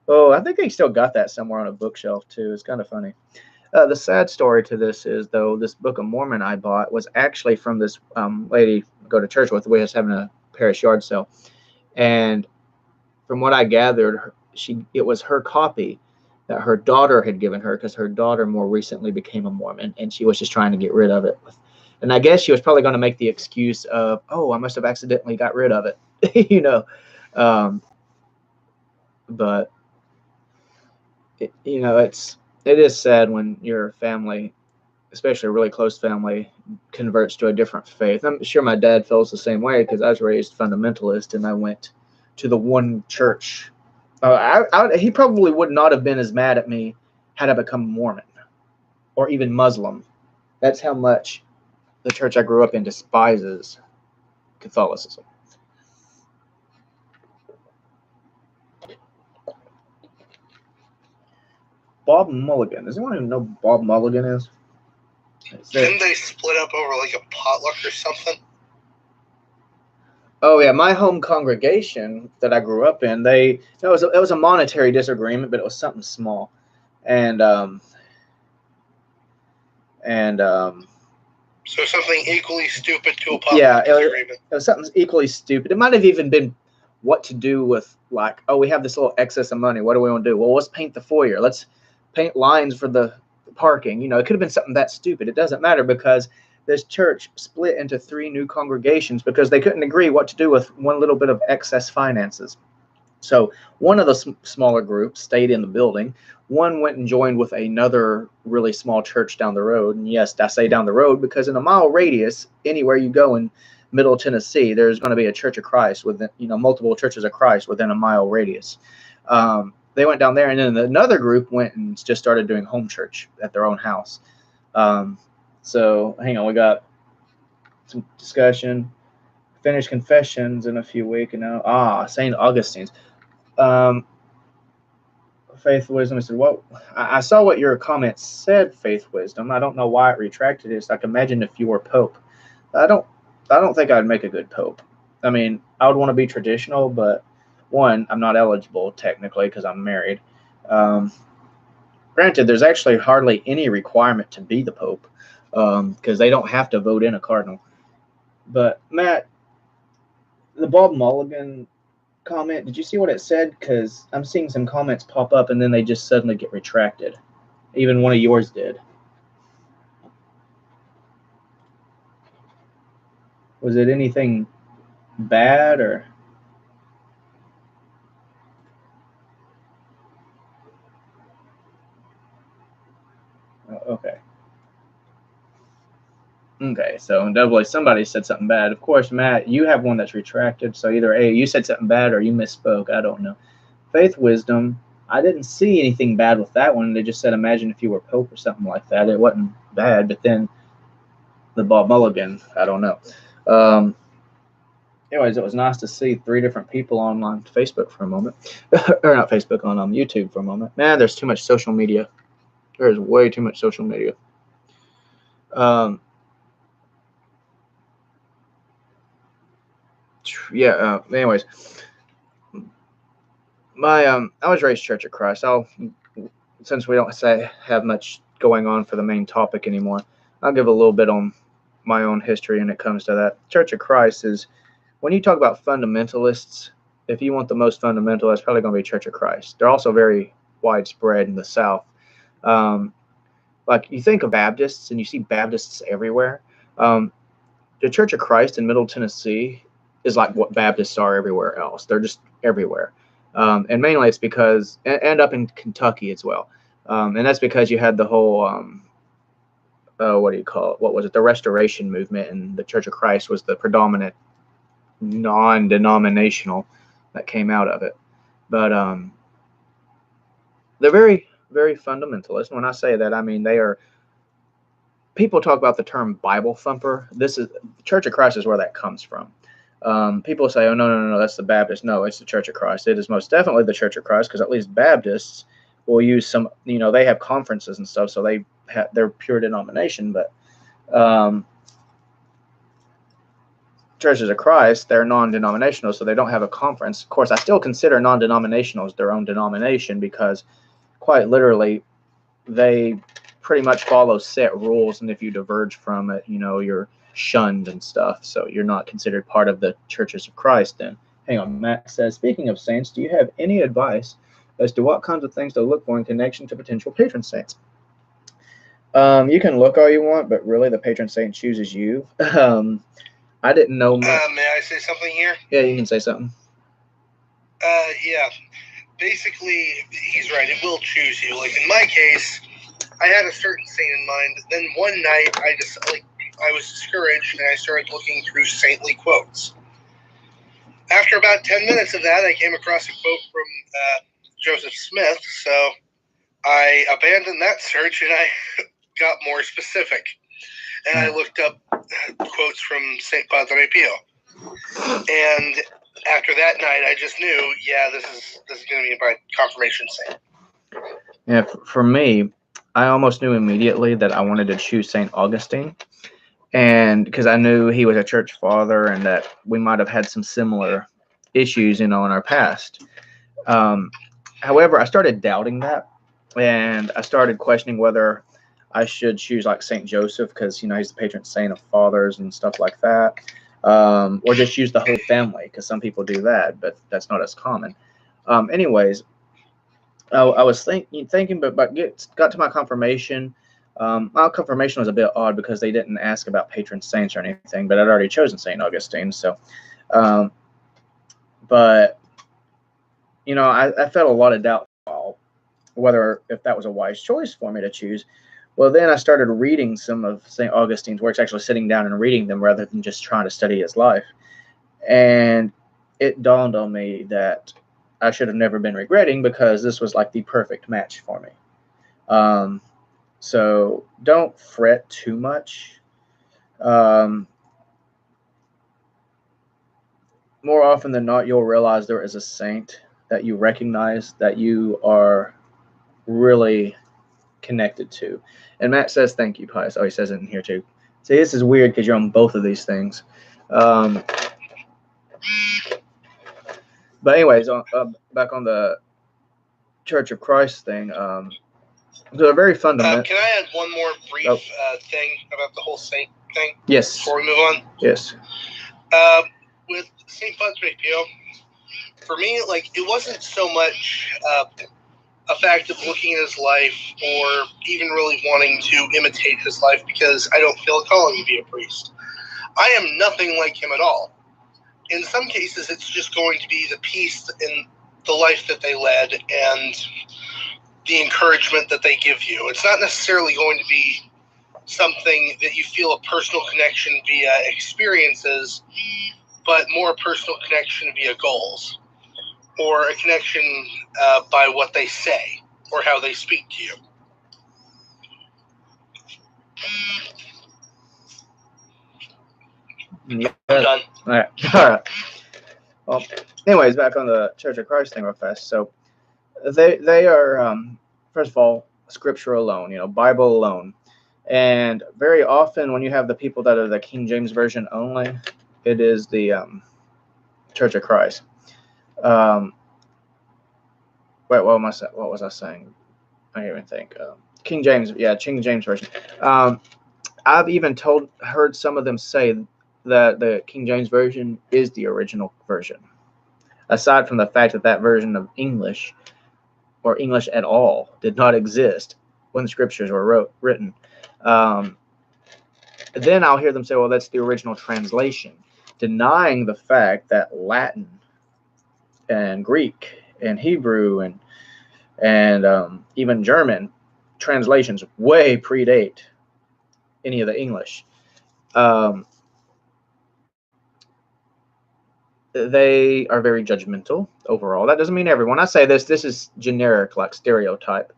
Oh, I think they still got that somewhere on a bookshelf too. It's kind of funny. The sad story to this is, though, this Book of Mormon I bought was actually from this lady I go to church with. We was having a parish yard sale, and from what I gathered, it was her copy that her daughter had given her because her daughter more recently became a Mormon, and she was just trying to get rid of it. And I guess she was probably going to make the excuse of, "Oh, I must have accidentally got rid of it," you know. But it is sad when your family, especially a really close family, converts to a different faith. I'm sure my dad feels the same way because I was raised fundamentalist and I went to the one church. He probably would not have been as mad at me had I become Mormon or even Muslim. That's how much the church I grew up in despises Catholicism. Bob Mulligan. Does anyone even know who Bob Mulligan is?
Didn't they split up over like a potluck or something?
Oh yeah, my home congregation that I grew up in, it was a monetary disagreement, but it was something small, and
so something equally stupid to a potluck
disagreement. It was something equally stupid. It might have even been what to do with, like, oh, we have this little excess of money. What do we want to do? Well, let's paint the foyer. Let's paint lines for the parking. It could have been something that stupid. It doesn't matter because this church split into 3 new congregations because they couldn't agree what to do with one little bit of excess finances. So one of the smaller groups stayed in the building. One went and joined with another really small church down the road. And yes, I say down the road because in a mile radius, anywhere you go in Middle Tennessee, there's going to be a Church of Christ within, multiple churches of Christ within a mile radius. They went down there, and then another group went and just started doing home church at their own house. So hang on, we got some discussion. Finish confessions in a few weeks, and now St. Augustine's. Faith Wisdom. I said, well, I saw what your comment said, Faith Wisdom. I don't know why it retracted it. It's like, imagine if you were Pope. I don't think I'd make a good Pope. I mean, I would want to be traditional, but one, I'm not eligible technically because I'm married. Granted, there's actually hardly any requirement to be the Pope because they don't have to vote in a cardinal. But Matt, the Bob Mulligan comment, did you see what it said? Because I'm seeing some comments pop up and then they just suddenly get retracted. Even one of yours did. Was it anything bad or? Okay. Okay, so doubly somebody said something bad. Of course, Matt, you have one that's retracted. So either A, you said something bad or you misspoke. I don't know. Faith Wisdom, I didn't see anything bad with that one. They just said, imagine if you were Pope or something like that. It wasn't bad. But then the Bob Mulligan, I don't know. Anyways, it was nice to see 3 different people on Facebook for a moment. Or not Facebook, on YouTube for a moment. Man, there's too much social media. There is way too much social media. Anyways, I was raised Church of Christ. Since we don't have much going on for the main topic anymore, I'll give a little bit on my own history when it comes to that. Church of Christ is, when you talk about fundamentalists, if you want the most fundamental, that's probably going to be Church of Christ. They're also very widespread in the South. Like you think of Baptists and you see Baptists everywhere. The Church of Christ in Middle Tennessee is like what Baptists are everywhere else. They're just everywhere. And mainly it's because, and up in Kentucky as well. And that's because you had the whole, what do you call it? What was it? The Restoration Movement, and the Church of Christ was the predominant non-denominational that came out of it. But they're very, very fundamentalist. When I say that, I mean they are people talk about the term Bible thumper. This is Church of Christ is where that comes from. People say, "Oh no, that's the Baptist." No, it's the Church of Christ. It is most definitely the Church of Christ, because at least Baptists will use some. They have conferences and stuff, so they're pure denomination. But Churches of Christ, they're non-denominational, so they don't have a conference. Of course, I still consider non-denominationals their own denomination, because quite literally, they pretty much follow set rules, and if you diverge from it, you're shunned and stuff, so you're not considered part of the Churches of Christ. Then, hang on, Matt says, speaking of saints, do you have any advice as to what kinds of things to look for in connection to potential patron saints? You can look all you want, but really the patron saint chooses you. I didn't know.
May I say something here?
Yeah, you can say something.
Yeah. Basically, he's right. It will choose you. Like in my case, I had a certain saint in mind. Then one night, I was discouraged, and I started looking through saintly quotes. After about 10 minutes of that, I came across a quote from Joseph Smith. So I abandoned that search, and I got more specific. And I looked up quotes from Saint Padre Pio. And after that night, I just knew, yeah, this is going to be my confirmation saint.
Yeah, for me, I almost knew immediately that I wanted to choose St. Augustine, and because I knew he was a church father and that we might have had some similar issues, in our past. However, I started doubting that, and I started questioning whether I should choose like St. Joseph, because he's the patron saint of fathers and stuff like that, or just choose the whole family, because some people do that, but that's not as common. Anyways, I was thinking, but got to my confirmation. My confirmation was a bit odd because they didn't ask about patron saints or anything, but I'd already chosen St. Augustine. So, but I felt a lot of doubt whether if that was a wise choice for me to choose. Well, then I started reading some of St. Augustine's works, actually sitting down and reading them rather than just trying to study his life. And it dawned on me that I should have never been regretting, because this was like the perfect match for me. So don't fret too much. More often than not, you'll realize there is a saint that you recognize that you are really connected to. And Matt says, thank you, Pius. Oh, he says it in here too. See, this is weird because you're on both of these things. But anyways, back on the Church of Christ thing, they're very fundamental.
Can I add one more brief thing about the whole saint thing?
Yes.
Before we move on?
Yes.
With St. Padre Pio, for me, it wasn't so much a fact of looking at his life or even really wanting to imitate his life, because I don't feel a calling to be a priest. I am nothing like him at all. In some cases, it's just going to be the peace in the life that they led and the encouragement that they give you. It's not necessarily going to be something that you feel a personal connection via experiences, but more a personal connection via goals, or a connection by what they say or how they speak to you.
Yeah.
I'm done.
All right. Well, anyways, back on the Church of Christ thing real fast. So they are, first of all, Scripture alone, Bible alone. And very often when you have the people that are the King James Version only, it is the Church of Christ. Wait, what was I saying? I can't even think. King James Version. I've even heard some of them say that the King James Version is the original version. Aside from the fact that version of English, or English at all, did not exist when the scriptures were written. Then I'll hear them say, well, that's the original translation, denying the fact that Latin and Greek and Hebrew and even German translations way predate any of the English. They are very judgmental overall. That doesn't mean everyone. I say this is generic, like stereotype.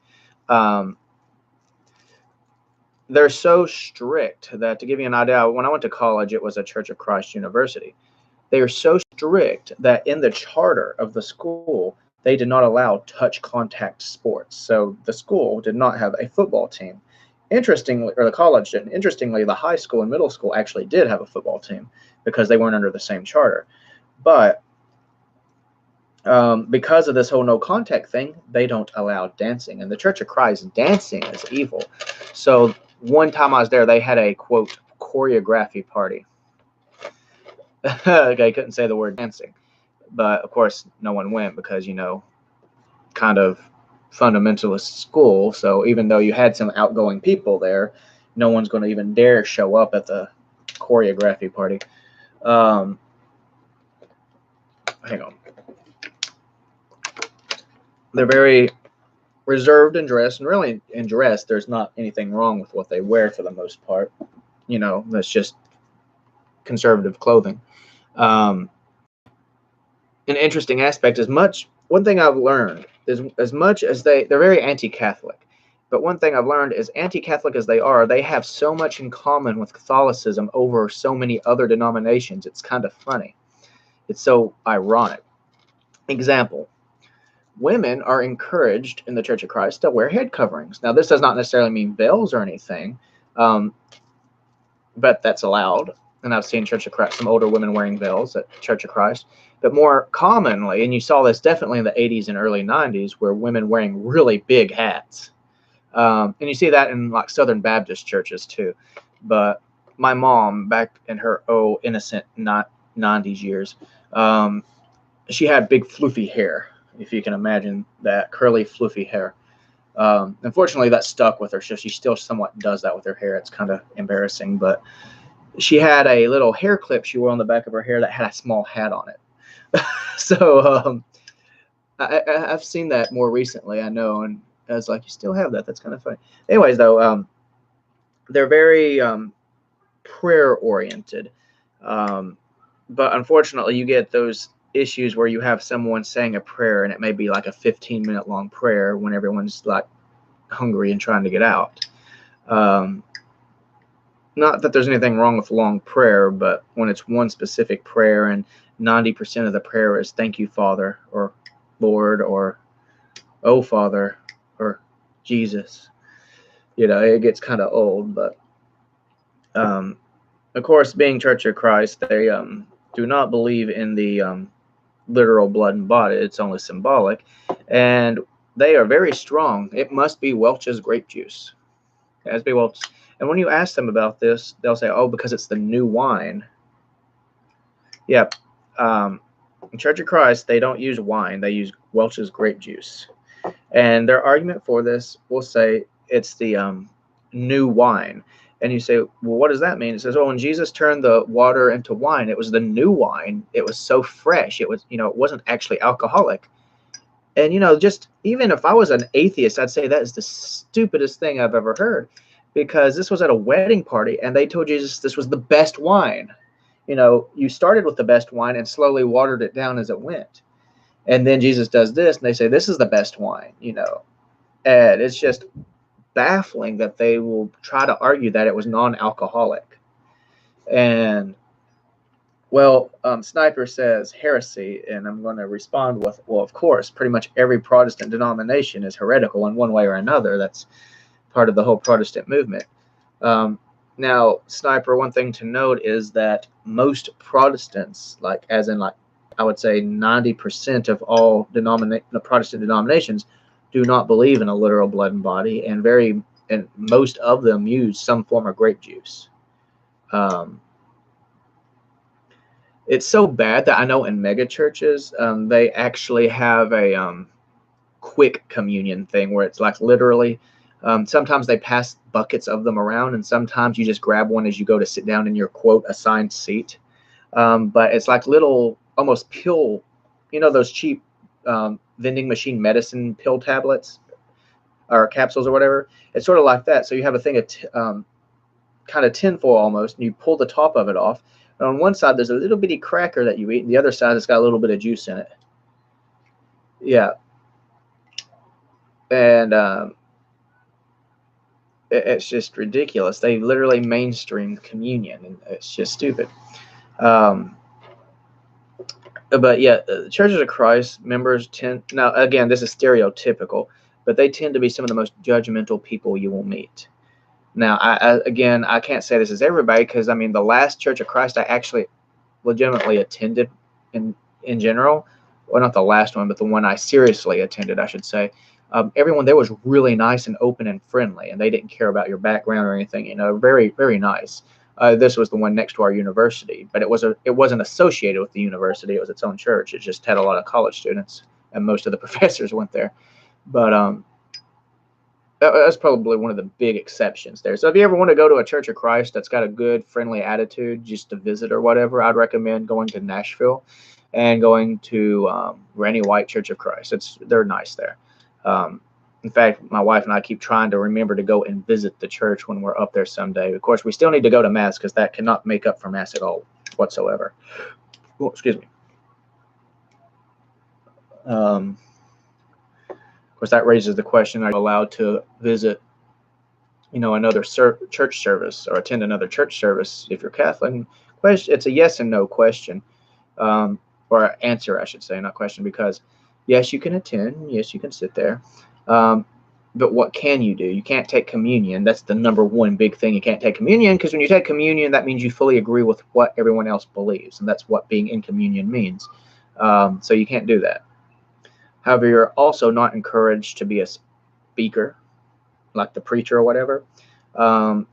they're so strict that, to give you an idea, when I went to college, it was a Church of Christ university. They are so strict that in the charter of the school, they did not allow touch contact sports. So the school did not have a football team. Interestingly, or the college didn't. Interestingly, the high school and middle school actually did have a football team because they weren't under the same charter. But because of this whole no contact thing, they don't allow dancing. And the Church of Christ, dancing is evil. So one time I was there, they had a, quote, choreography party. Okay, couldn't say the word dancing. But of course, no one went because, kind of fundamentalist school. So even though you had some outgoing people there, no one's going to even dare show up at the choreography party. Hang on. They're very reserved in dress, and really in dress, there's not anything wrong with what they wear for the most part. That's just conservative clothing. An interesting aspect is one thing I've learned is, as much as they're very anti-Catholic, but one thing I've learned is, anti-Catholic as they are, they have so much in common with Catholicism over so many other denominations. It's kind of funny. It's so ironic. Example. Women are encouraged in the Church of Christ to wear head coverings. Now, this does not necessarily mean veils or anything, but that's allowed. And I've seen Church of Christ, some older women wearing veils at Church of Christ. But more commonly, and you saw this definitely in the 80s and early 90s, were women wearing really big hats. And you see that in like Southern Baptist churches too. But my mom, back in her innocent 90s years, she had big floofy hair. If you can imagine that, curly, floofy hair. Unfortunately, that stuck with her, so she still somewhat does that with her hair. It's kind of embarrassing, but she had a little hair clip she wore on the back of her hair that had a small hat on it. So I've seen that more recently, I know, and I was like, you still have that? That's kind of funny. Anyways, though, they're very prayer-oriented, but unfortunately, you get those issues where you have someone saying a prayer and it may be like a 15-minute long prayer when everyone's like hungry and trying to get out. Not that there's anything wrong with long prayer, but when it's one specific prayer and 90% of the prayer is thank you, Father, or Lord, or oh, Father, or Jesus, it gets kind of old. But of course, being Church of Christ, they do not believe in the literal blood and body. It's only symbolic, and they are very strong. It must be Welch's grape juice. It has to be Welch's. And when you ask them about this, they'll say, oh, because it's the new wine. Yep. In Church of Christ, they don't use wine. They use Welch's grape juice. And their argument for this will say it's the new wine. And you say, well, what does that mean? It says, oh, when Jesus turned the water into wine, it was the new wine. It was so fresh. It was, it wasn't actually alcoholic. And, just even if I was an atheist, I'd say that is the stupidest thing I've ever heard, because this was at a wedding party and they told Jesus this was the best wine. You started with the best wine and slowly watered it down as it went. And then Jesus does this and they say, this is the best wine, and it's just baffling that they will try to argue that it was non-alcoholic. And well, Sniper says heresy, and I'm going to respond with, well, of course, pretty much every Protestant denomination is heretical in one way or another. That's part of the whole Protestant movement. Now, Sniper, one thing to note is that most Protestants, I would say 90% of all the Protestant denominations, do not believe in a literal blood and body, and most of them use some form of grape juice. It's so bad that I know in mega churches, they actually have a quick communion thing where it's like literally, sometimes they pass buckets of them around, and sometimes you just grab one as you go to sit down in your, quote, assigned seat. But it's like little, almost pill, those cheap vending machine medicine pill tablets or capsules or whatever. It's sort of like that. So you have a thing of kind of tinfoil almost, and you pull the top of it off. And on one side, there's a little bitty cracker that you eat, and the other side, it's got a little bit of juice in it. Yeah. And It's just ridiculous. They literally mainstream communion, and it's just stupid. Um, but yeah, the Churches of Christ members tend, now again, this is stereotypical, but they tend to be some of the most judgmental people you will meet. Now, again, I can't say this is everybody, because I mean, the last Church of Christ I actually legitimately attended in general, well, not the last one, but the one I seriously attended, I should say. Everyone there was really nice and open and friendly, and they didn't care about your background or anything. You know, very, very nice. This was the one next to our university, but it wasn't associated with the university. It was its own church. It just had a lot of college students, and most of the professors went there. But that's probably one of the big exceptions there. So if you ever want to go to a Church of Christ that's got a good, friendly attitude, just to visit or whatever, I'd recommend going to Nashville and going to Randy White Church of Christ. They're nice there. In fact, my wife and I keep trying to remember to go and visit the church when we're up there someday. Of course, we still need to go to Mass, because that cannot make up for Mass at all whatsoever. Oh, excuse me. Of course, that raises the question: are you allowed to visit, another church service, or attend another church service if you're Catholic? It's a yes and no question, or answer, I should say, not question, because yes, you can attend, yes, you can sit there, but what can you do? You can't take communion. That's the number one big thing. You can't take communion, because when you take communion, that means you fully agree with what everyone else believes, and that's what being in communion means. So you can't do that. However, you're also not encouraged to be a speaker, like the preacher or whatever. Um,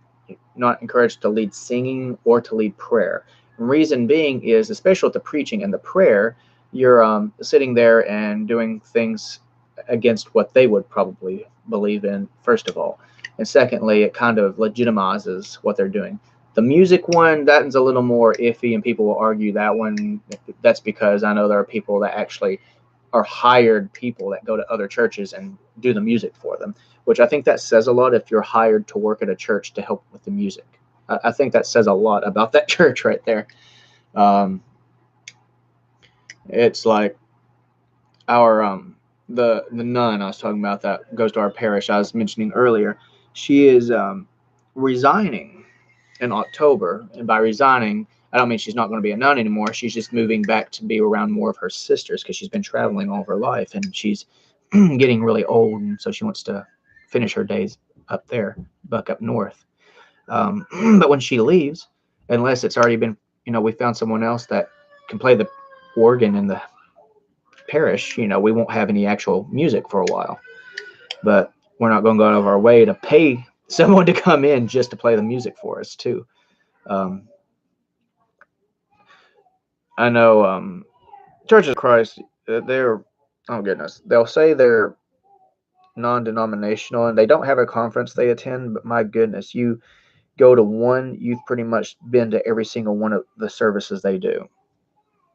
not encouraged to lead singing or to lead prayer. And reason being is, especially with the preaching and the prayer, you're sitting there and doing things against what they would probably believe in, first of all. And secondly, it kind of legitimizes what they're doing. The music one, that's a little more iffy, and people will argue that one. That's because I know there are people that actually are hired people that go to other churches and do the music for them, which I think that says a lot if you're hired to work at a church to help with the music. I think that says a lot about that church right there. Um, it's like our the nun I was talking about that goes to our parish I was mentioning earlier. She is resigning in October, and by resigning, I don't mean she's not going to be a nun anymore. She's just moving back to be around more of her sisters, because she's been traveling all of her life, and she's getting really old, and so she wants to finish her days up there, back up north. But when she leaves, unless it's already been, we found someone else that can play the organ in the parish, we won't have any actual music for a while. But we're not going to go out of our way to pay someone to come in just to play the music for us, too. I know Churches of Christ, they're, oh goodness, they'll say they're non-denominational and they don't have a conference they attend, but my goodness, you go to one, you've pretty much been to every single one of the services they do,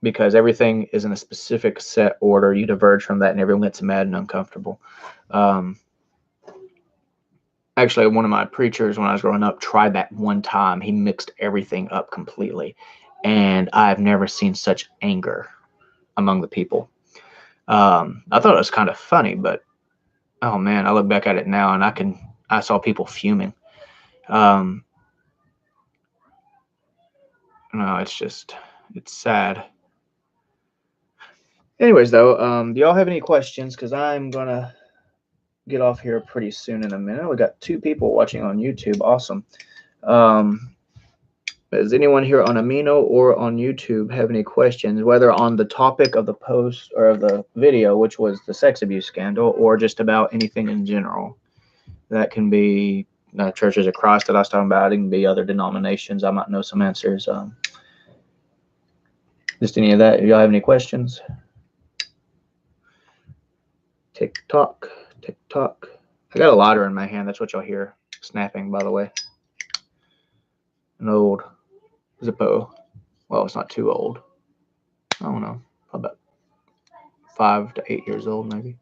because everything is in a specific set order. You diverge from that and everyone gets mad and uncomfortable. Actually, one of my preachers when I was growing up tried that one time. He mixed everything up completely, and I've never seen such anger among the people. I thought it was kind of funny, but oh man, I look back at it now and I saw people fuming. No, it's sad. Anyways, though, do y'all have any questions? Because I'm gonna get off here pretty soon in a minute. We got 2 people watching on YouTube. Awesome. Does anyone here on Amino or on YouTube have any questions, whether on the topic of the post or of the video, which was the sex abuse scandal, or just about anything in general? That can be Churches of Christ that I was talking about. It can be other denominations. I might know some answers. Just any of that. Do y'all have any questions? Tick tock, tick tock. I got a lighter in my hand. That's what y'all hear snapping, by the way. An old Zippo. Well, it's not too old. I don't know. About 5 to 8 years old, maybe.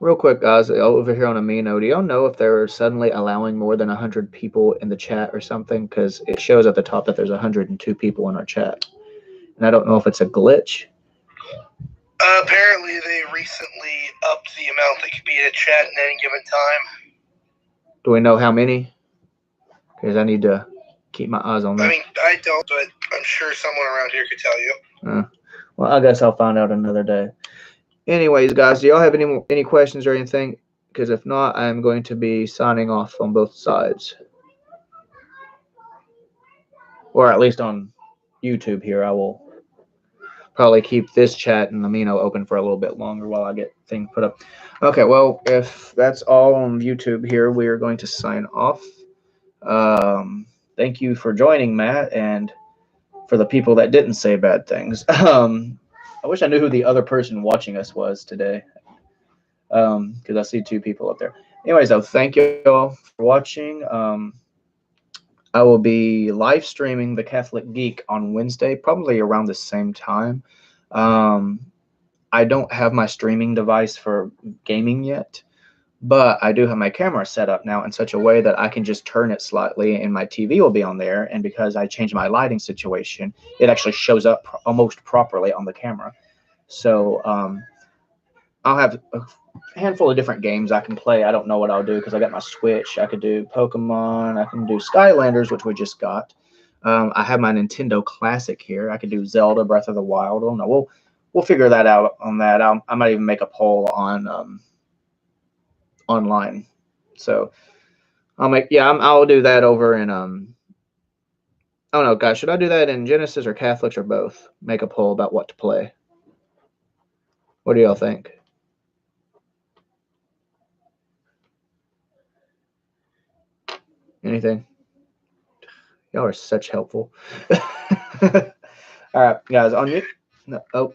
Real quick, guys, over here on Amino, do y'all know if they're suddenly allowing more than 100 people in the chat or something? Because it shows at the top that there's 102 people in our chat. And I don't know if it's a glitch
Apparently, they recently upped the amount that could be in a chat at any given time.
Do we know how many? Because I need to keep my eyes on
I
that.
mean, I don't, but I'm sure someone around here could tell you.
Well, I guess I'll find out another day. Anyways, guys, do y'all have any questions or anything? Because if not, I'm going to be signing off on both sides, or at least on YouTube here. I will probably keep this chat and Amino open for a little bit longer while I get things put up. Okay, well, if that's all on YouTube here, we are going to sign off. Thank you for joining, Matt, and for the people that didn't say bad things. I wish I knew who the other person watching us was today, because I see two people up there. Anyways, though, thank you all for watching. I will be live streaming the Catholic Geek on Wednesday, probably around the same time. Um, I don't have my streaming device for gaming yet, but I do have my camera set up now in such a way that I can just turn it slightly and my TV will be on there. And because I changed my lighting situation, it actually shows up almost properly on the camera. So I'll have a handful of different games I can play. I don't know what I'll do because I got my Switch. I could do Pokemon. I can do Skylanders, which we just got. I have my Nintendo Classic here. I could do Zelda Breath of the Wild. I don't know. We'll figure that out on that. I might even make a poll on online. So I'll do that over in I don't know, guys. Should I do that in Genesis or Catholics or both? Make a poll about what to play. What do y'all think? Anything? Y'all are such helpful. All right, guys. On you. No, oh,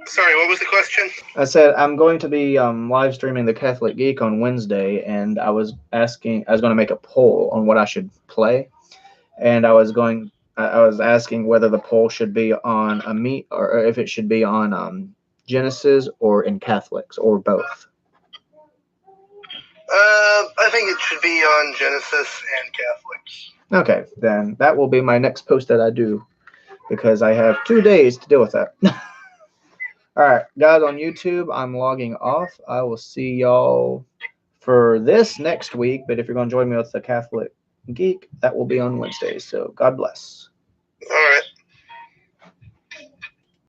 Sorry, what was the question?
I said I'm going to be live streaming the Catholic Geek on Wednesday, and I was going to make a poll on what I should play, and I was asking whether the poll should be on a meet or if it should be on Genesis or in Catholics or both.
I think it should be on Genesis and Catholics.
Okay, then that will be my next post that I do, because I have 2 days to deal with that. All right, guys, on YouTube, I'm logging off. I will see y'all for this next week, but if you're going to join me with the Catholic Geek, that will be on Wednesday. So God bless.
All right.